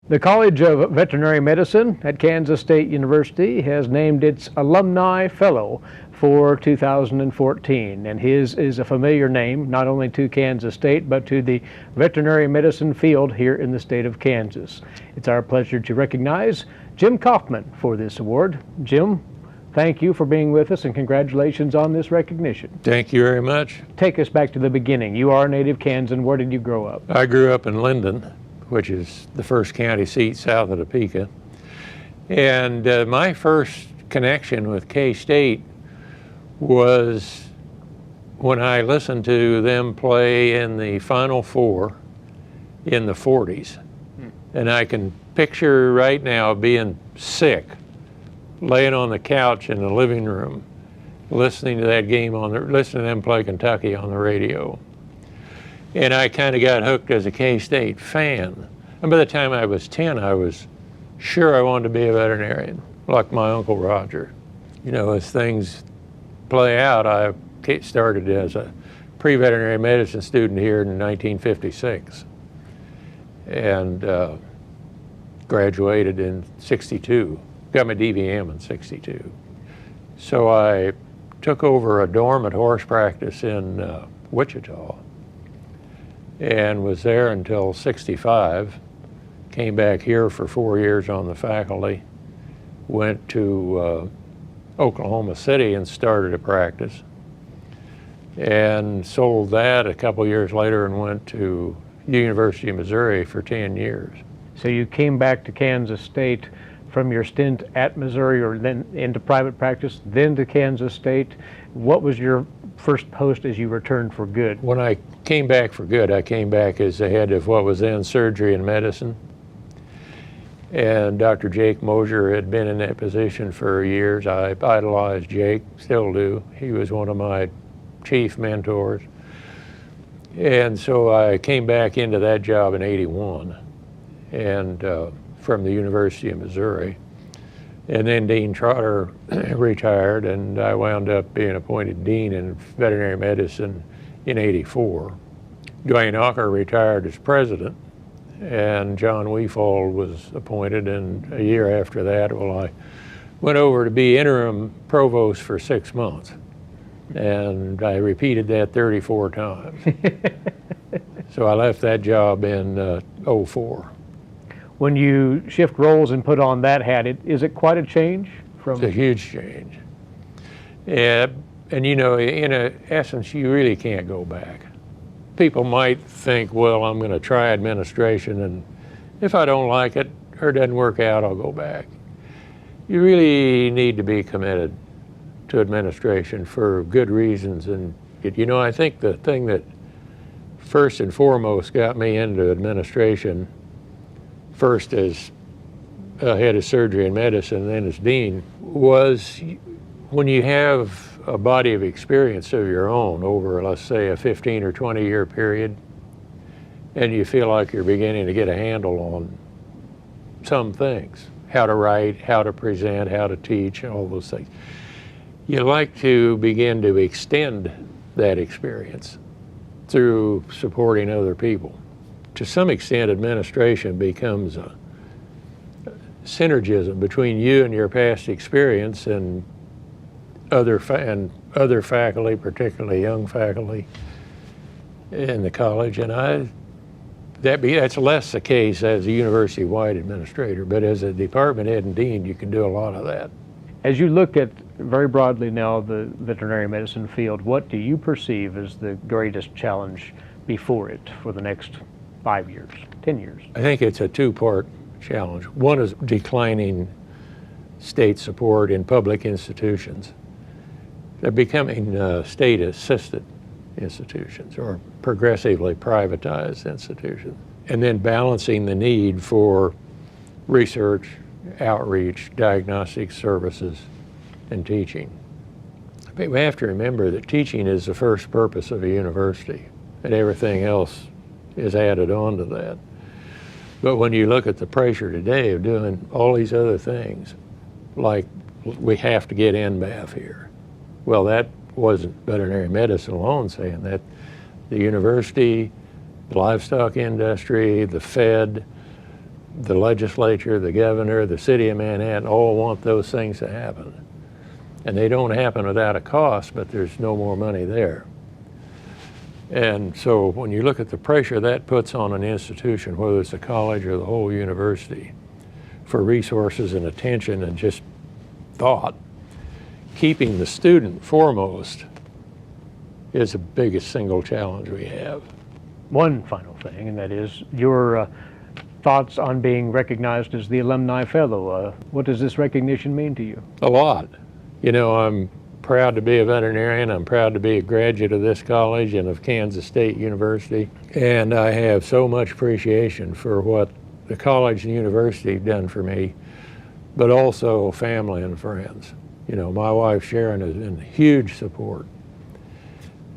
The College of Veterinary Medicine at Kansas State University has named its Alumni Fellow for 2014, and his is a familiar name not only to Kansas State but to the veterinary medicine field here in the state of Kansas. It's our pleasure to recognize Jim Coffman for this award. Jim, thank you for being with us and congratulations on this recognition. Thank you very much. Take us back to the beginning. You are a native Kansan. Where did you grow up? I grew up in Linden, which is the first county seat south of Topeka. And my first connection with K-State was when I listened to them play in the Final Four in the 40s. And I can picture right now being sick, laying on the couch in the living room, listening to that game listening to them play Kentucky on the radio. And I kind of got hooked as a K-State fan. And by the time I was 10, I was sure I wanted to be a veterinarian, like my Uncle Roger. You know, as things play out, I started as a pre-veterinary medicine student here in 1956 and graduated in 62, got my DVM in 62. So I took over a dorm at horse practice in Wichita and was there until 65. Came back here for 4 years on the faculty, went to Oklahoma City and started a practice, and sold that a couple years later and went to the University of Missouri for 10 years. So you came back to Kansas State from your stint at Missouri, or then into private practice, then to Kansas State. What was your first post as you returned for good? When I came back for good, I came back as the head of what was then surgery and medicine. And Dr. Jake Mosier had been in that position for years. I idolized Jake, still do. He was one of my chief mentors. And so I came back into that job in '81 and from the University of Missouri. And then Dean Trotter retired, and I wound up being appointed dean in veterinary medicine in '84. Dwayne Ocker retired as president, and John Weefald was appointed, and a year after that, well, I went over to be interim provost for 6 months, and I repeated that 34 times. So I left that job in '04. When you shift roles and put on that hat, is it quite a change? It's a huge change. And you know, in essence, you really can't go back. People might think, well, I'm going to try administration, and if I don't like it or it doesn't work out, I'll go back. You really need to be committed to administration for good reasons. And, you know, I think the thing that first and foremost got me into administration, first as head of surgery and medicine, then as dean, was when you have a body of experience of your own over, let's say, a 15 or 20 year period, and you feel like you're beginning to get a handle on some things, how to write, how to present, how to teach, all those things. You like to begin to extend that experience through supporting other people. To some extent, administration becomes a synergism between you and your past experience and other faculty, particularly young faculty in the college. And that's less the case as a university-wide administrator, but as a department head and dean, you can do a lot of that. As you look at very broadly now the veterinary medicine field, what do you perceive as the greatest challenge before it for the next 5 years, 10 years? I think it's a two-part challenge. One is declining state support in public institutions. They're becoming state-assisted institutions or progressively privatized institutions. And then balancing the need for research, outreach, diagnostic services, and teaching. But we have to remember that teaching is the first purpose of a university, and everything else is added on to that. But when you look at the pressure today of doing all these other things, like we have to get NBAF here. Well, that wasn't veterinary medicine alone saying that. The university, the livestock industry, the Fed, the legislature, the governor, the city of Manhattan all want those things to happen. And they don't happen without a cost, but there's no more money there. And so when you look at the pressure that puts on an institution, whether it's a college or the whole university, for resources and attention and just thought, keeping the student foremost is the biggest single challenge we have. One final thing, and that is your thoughts on being recognized as the Alumni Fellow. What does this recognition mean to you? A lot. You know, I'm proud to be a veterinarian. I'm proud to be a graduate of this college and of Kansas State University. And I have so much appreciation for what the college and university have done for me, but also family and friends. You know, my wife Sharon has been huge support,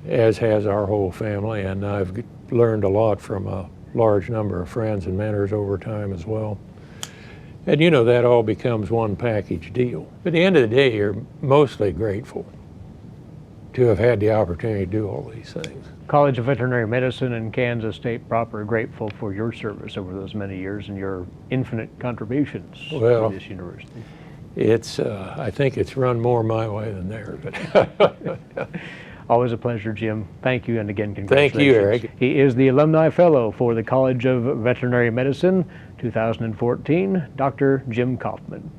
as has our whole family, and I've learned a lot from a large number of friends and mentors over time as well. And you know, that all becomes one package deal. But at the end of the day, you're mostly grateful to have had the opportunity to do all these things. College of Veterinary Medicine and Kansas State proper are grateful for your service over those many years and your infinite contributions to this university. It's, I think it's run more my way than theirs. But Always a pleasure, Jim. Thank you, and again, congratulations. Thank you, Eric. He is the Alumni Fellow for the College of Veterinary Medicine, 2014, Dr. Jim Coffman.